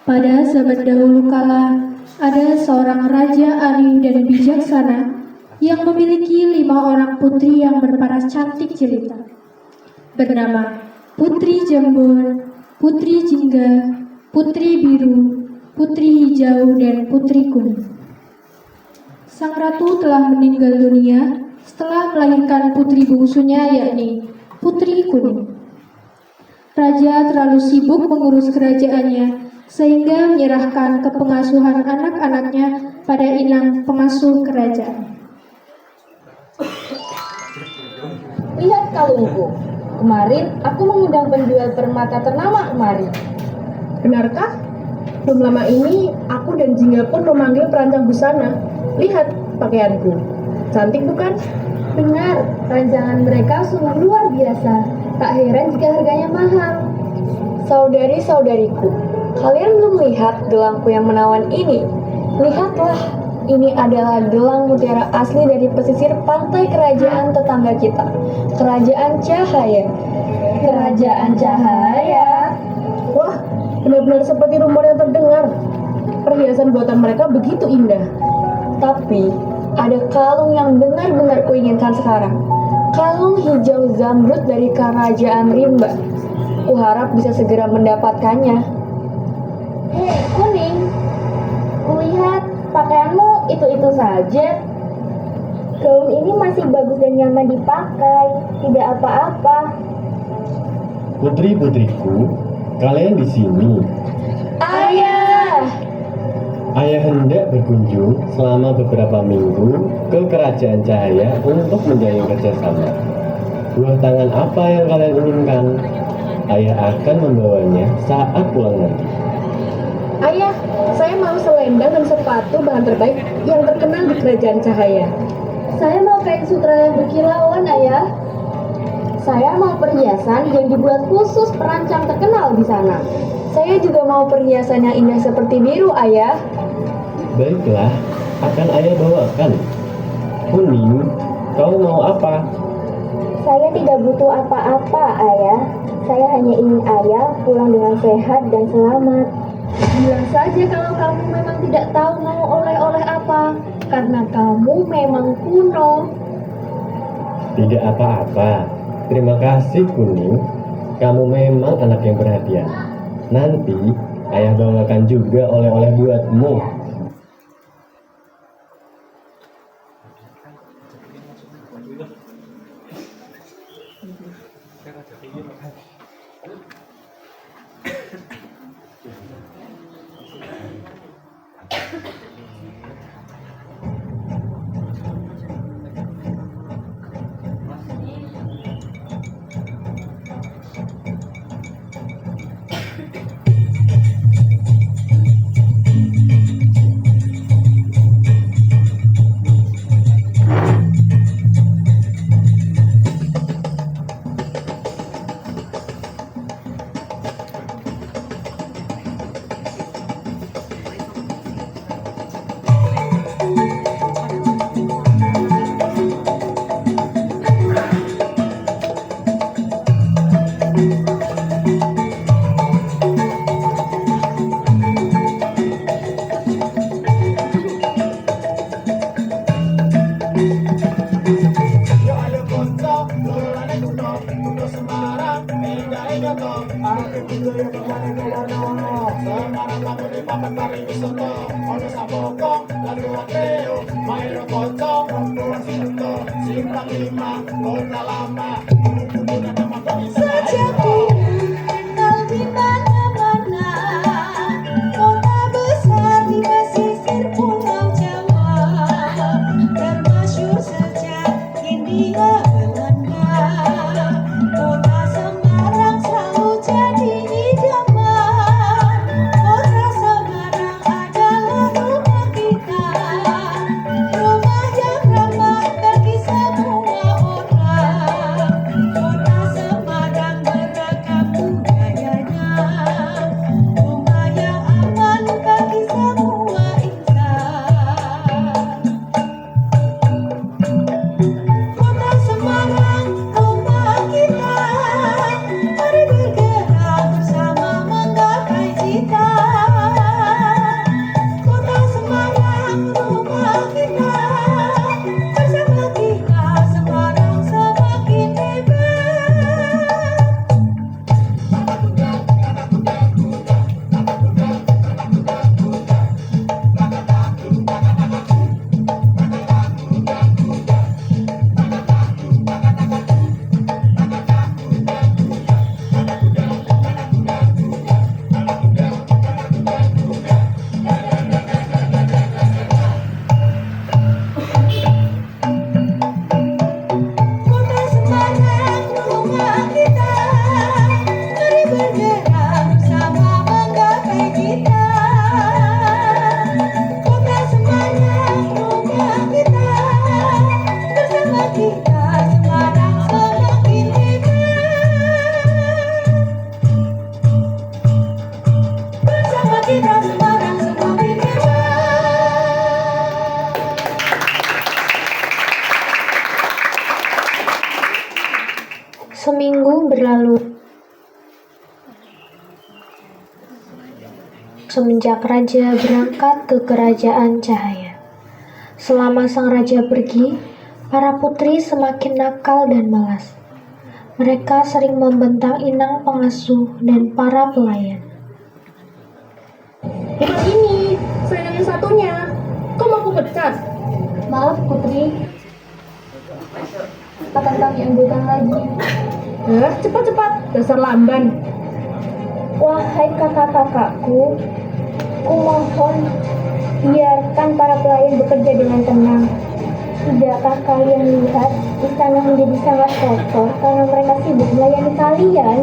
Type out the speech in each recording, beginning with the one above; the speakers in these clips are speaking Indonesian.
Pada zaman dahulu kala, ada seorang raja arif dan bijaksana yang memiliki 5 orang putri yang berparas cantik jelita, bernama Putri Jambon, Putri Jingga, Putri Biru, Putri Hijau, dan Putri Kuning. Sang ratu telah meninggal dunia setelah melahirkan putri bungsunya, yakni Putri Kuning. Raja terlalu sibuk mengurus kerajaannya sehingga menyerahkan kepengasuhan anak-anaknya pada inang pengasuh kerajaan. Lihat kalungku, kemarin aku mengundang penjual permata ternama kemari. Benarkah? Belum lama ini aku dan Jingga pun memanggil perancang busana. Lihat pakaianku, cantik bukan? Benar, rancangan mereka sungguh luar biasa. Tak heran jika harganya mahal. Saudari-saudariku, kalian belum lihat gelangku yang menawan ini? Lihatlah, ini adalah gelang mutiara asli dari pesisir pantai kerajaan tetangga kita, Kerajaan Cahaya. Kerajaan Cahaya? Wah, benar-benar seperti rumor yang terdengar. Perhiasan buatan mereka begitu indah. Tapi, ada kalung yang benar-benar kuinginkan sekarang. Kalung hijau zamrud dari Kerajaan Rimba. Kuharap bisa segera mendapatkannya. Hei, Kuning, kulihat pakaianmu itu-itu saja. Gaun ini masih bagus dan nyaman dipakai, tidak apa-apa. Putri-putriku, kalian di sini. Ayah! Ayah hendak berkunjung selama beberapa minggu ke Kerajaan Cahaya untuk menjalin kerjasama. Buah tangan apa yang kalian inginkan? Ayah akan membawanya saat pulang nanti. Ayah, saya mau selendang dan sepatu bahan terbaik yang terkenal di Kerajaan Cahaya. Saya mau kain sutra yang berkilauan, Ayah. Saya mau perhiasan yang dibuat khusus perancang terkenal di sana. Saya juga mau perhiasan yang indah seperti biru, Ayah. Baiklah, akan ayah bawakan. Kuning, kau mau apa? Saya tidak butuh apa-apa, Ayah. Saya hanya ingin Ayah pulang dengan sehat dan selamat. Bilang saja kalau kamu memang tidak tahu mau oleh-oleh apa, karena kamu memang kuno. Tidak apa-apa. Terima kasih, Kuning. Kamu memang anak yang perhatian. Nanti ayah bawakan juga oleh-oleh buatmu. Lalu, semenjak raja berangkat ke kerajaan cahaya. Selama sang raja pergi, para putri semakin nakal dan malas. Mereka sering membentang inang pengasuh dan para pelayan. Bukan ini, saya yang satunya. Kok mau aku pecat? Maaf Putri, akan kami ambilkan lagi. Cepat-cepat, dasar lamban. Wahai kakak-kakakku, kumohon biarkan para pelayan bekerja dengan tenang. Tidakkah kalian lihat istana menjadi sangat kotor karena mereka sibuk melayani kalian?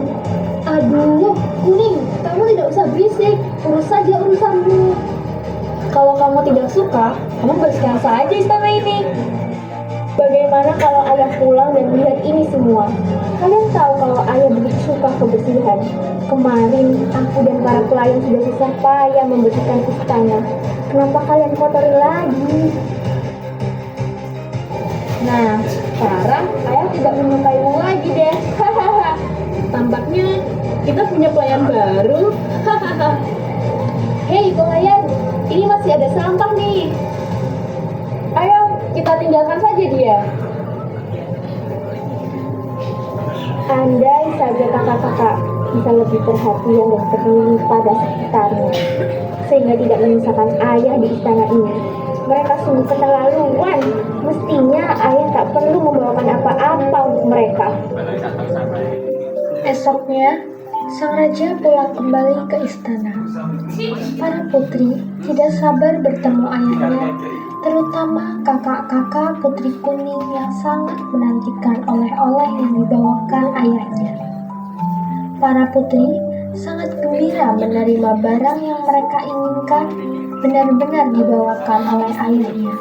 Aduh, Kuning, kamu tidak usah berisik, urus saja urusanmu. Kalau kamu tidak suka, kamu bersihkan saja istana ini. Bagaimana kalau ayah pulang dan melihat ini semua? Kalian tahu kalau ayah begitu suka kebersihan. Kemarin aku dan para pelayan sudah susah payah membersihkan istana. Kenapa kalian kotori lagi? Nah, sekarang ayah tidak menyukaimu lagi deh. Hahaha. Tampaknya kita punya pelayan baru. Hei pelayan, ini masih ada sampah nih. Ayo kita tinggalkan saja dia. Andai saja kakak-kakak bisa lebih perhatian dan peduli pada sekitarnya, sehingga tidak menyisakan ayah di istana ini. Mereka sungguh keterlaluan. Mestinya ayah tak perlu membawakan apa-apa untuk mereka. Esoknya, sang raja pulang kembali ke istana. Para putri tidak sabar bertemu ayahnya, terutama kakak-kakak putri kuning yang sangat menantikan oleh-oleh yang dibawakan ayahnya. Para putri sangat gembira menerima barang yang mereka inginkan benar-benar dibawakan oleh ayahnya.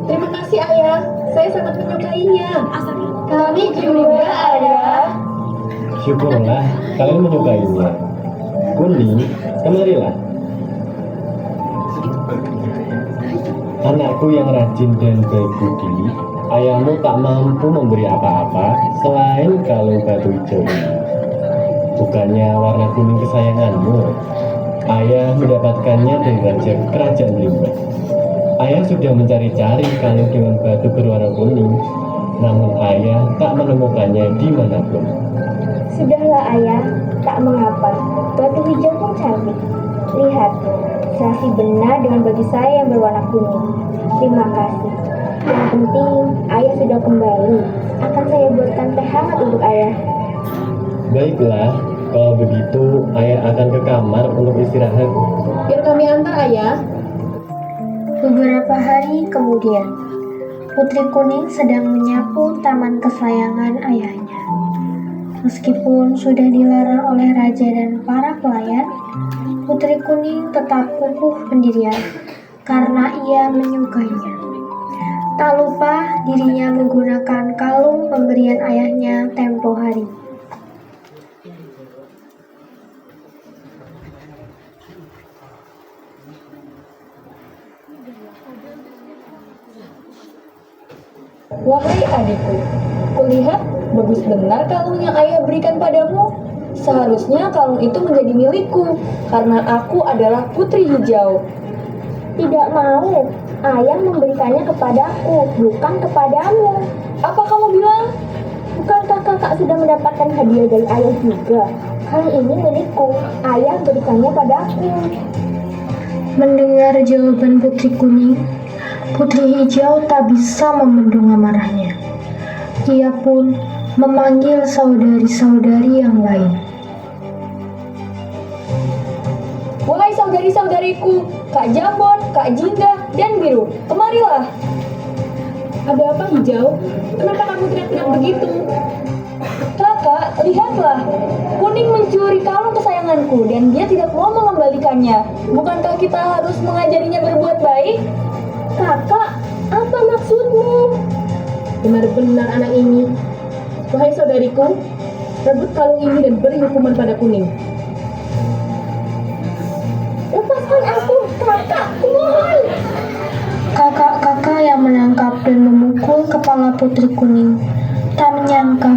Terima kasih ayah, saya sangat menyukainya. Kami juga ayah. Syukurlah kalian menyukainya. Kuning, kemarilah. Anakku yang rajin dan baik budi, ayahmu tak mampu memberi apa-apa selain kalung batu hijau ini. Bukannya warna kuning kesayanganmu. Ayah mendapatkannya dari raja kerajaan Limba. Ayah sudah mencari-cari kalung dengan batu berwarna kuning, namun ayah tak menemukannya dimanapun. Sudahlah ayah, tak mengapa. Batu hijau pun cantik. Lihat, serasi benar dengan baju saya yang berwarna kuning. Terima kasih. Yang penting, ayah sudah kembali. Akan saya buatkan teh hangat untuk ayah. Baiklah, kalau begitu ayah akan ke kamar untuk istirahat. Biar kami antar ayah. Beberapa hari kemudian, Putri Kuning sedang menyapu taman kesayangan ayahnya. Meskipun sudah dilarang oleh raja dan para pelayan, Putri Kuning tetap kukuh pendirian karena ia menyukainya. Tak lupa dirinya menggunakan kalung pemberian ayahnya tempo hari. Wahai adikku, kulihat bagus benar kalung yang ayah berikan padamu. Seharusnya kalung itu menjadi milikku, karena aku adalah putri hijau. Tidak mau. Ayah memberikannya kepadaku, bukan kepadamu. Apa kamu bilang? Bukankah kakak sudah mendapatkan hadiah dari ayah juga? Kalung ini milikku. Ayah berikannya padaku. Mendengar jawaban Putri Kuning, Putri Hijau tak bisa membendung amarahnya. Ia pun memanggil saudari-saudari yang lain. Wahai saudari-saudariku, Kak Jambon, Kak Jingga, dan Biru, kemarilah. Ada apa hijau? Kenapa kamu teriak-teriak begitu? Kakak, lihatlah. Kuning mencuri kalung kesayanganku dan dia tidak mau mengembalikannya. Bukankah kita harus mengajarinya berbuat baik? Kakak, apa maksudmu? Benar-benar anak ini. Wahai saudariku, rebut kalung ini dan beri hukuman pada Kuning. Lepaskan aku, kakak, kumohon. Kakak-kakak yang menangkap dan memukul kepala Putri Kuning Tak menyangka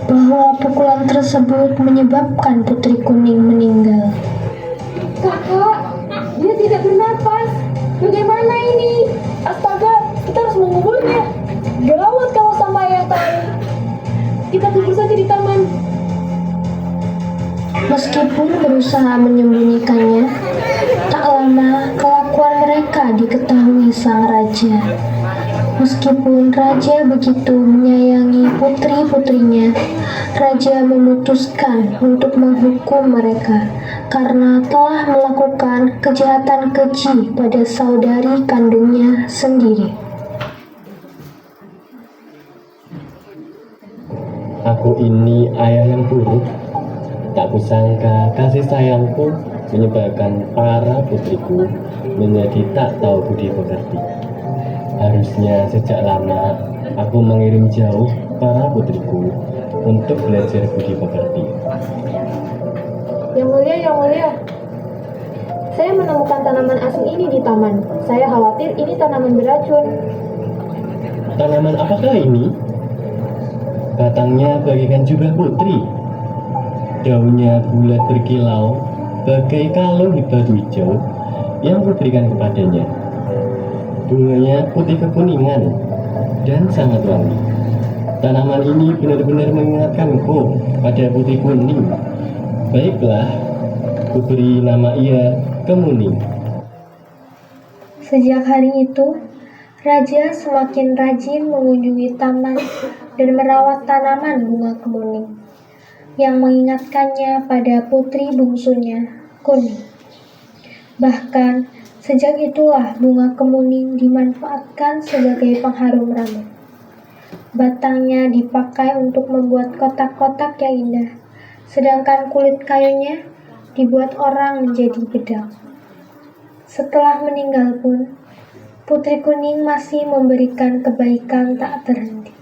bahwa pukulan tersebut menyebabkan Putri Kuning meninggal. Kakak, dia tidak bernapas. Bagaimana ini? Astaga, kita harus menguburnya. Gawat kalau sampai ayah tahu. Kita kubur saja di taman. Meskipun berusaha menyembunyikannya, tak lama kelakuan mereka diketahui sang raja. Meskipun raja begitu menyayangi putri-putrinya, raja memutuskan untuk menghukum mereka karena telah melakukan kejahatan keji pada saudari kandungnya sendiri. Aku ini ayah yang buruk. Tak kusangka kasih sayangku menyebabkan para putriku menjadi tak tahu budi pekerti. Harusnya sejak lama aku mengirim jauh para putriku untuk belajar budi pekerti. Yang mulia, saya menemukan tanaman asing ini di taman. Saya khawatir ini tanaman beracun. Tanaman apakah ini? Batangnya bagaikan jubah putri. Daunnya bulat berkilau bagai kalung di batu hijau yang kuberikan kepadanya. Bunganya putih kekuningan dan sangat wangi. Tanaman ini benar-benar mengingatkanku pada putih kuning. Baiklah, kuberi nama ia Kemuning. Sejak hari itu, raja semakin rajin mengunjungi taman dan merawat tanaman bunga kemuning yang mengingatkannya pada putri bungsunya, Kuning. Bahkan, sejak itulah bunga kemuning dimanfaatkan sebagai pengharum rambut. Batangnya dipakai untuk membuat kotak-kotak yang indah, sedangkan kulit kayunya dibuat orang menjadi bedak. Setelah meninggal pun, Putri Kuning masih memberikan kebaikan tak terhenti.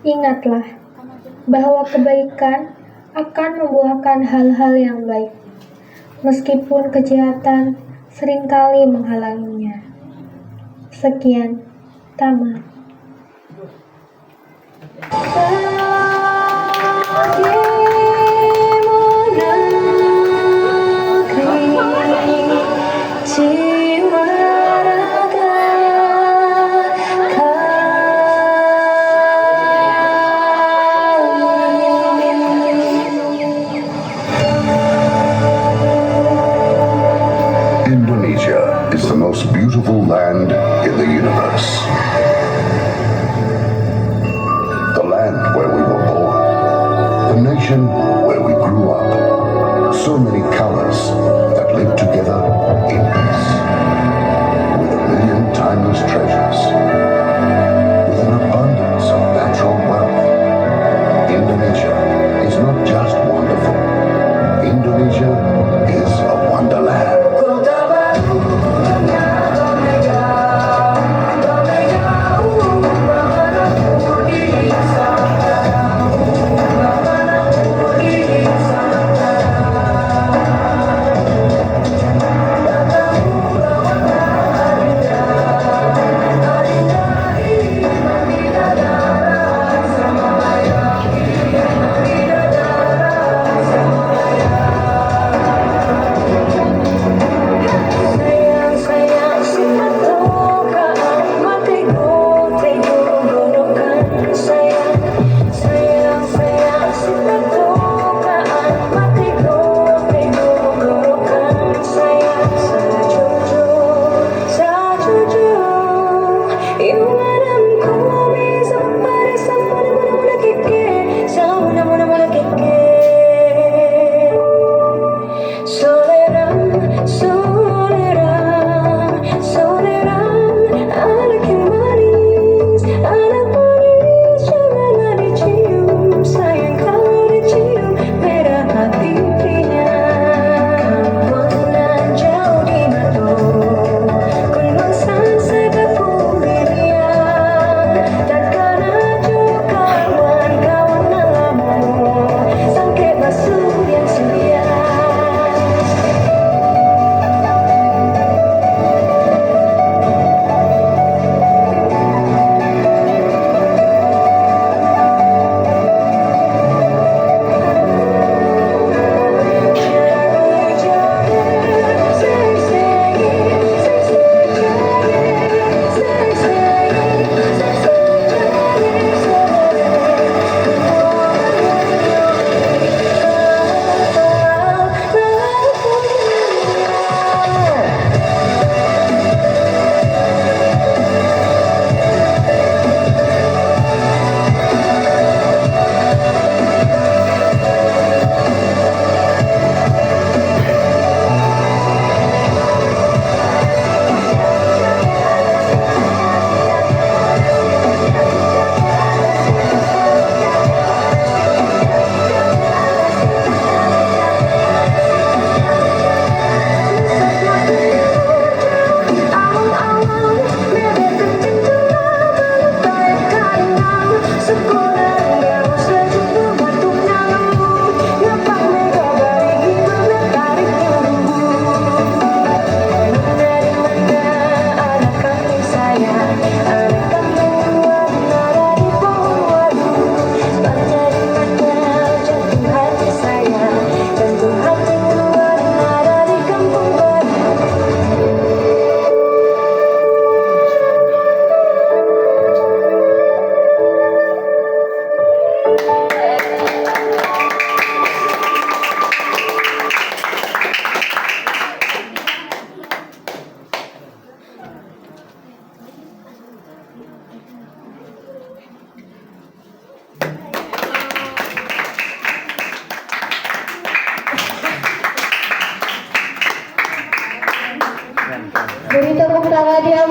Ingatlah bahwa kebaikan akan membuahkan hal-hal yang baik, meskipun kejahatan seringkali menghalanginya. Sekian, tamat. Indonesia is the most beautiful land in the universe. The land where we were born. The nation where we grew up. So many colors that live together in peace. With a million timeless treasures. With an abundance of natural wealth. Indonesia is not just wonderful. Indonesia is a wonderland. Beri tepuk tangan yang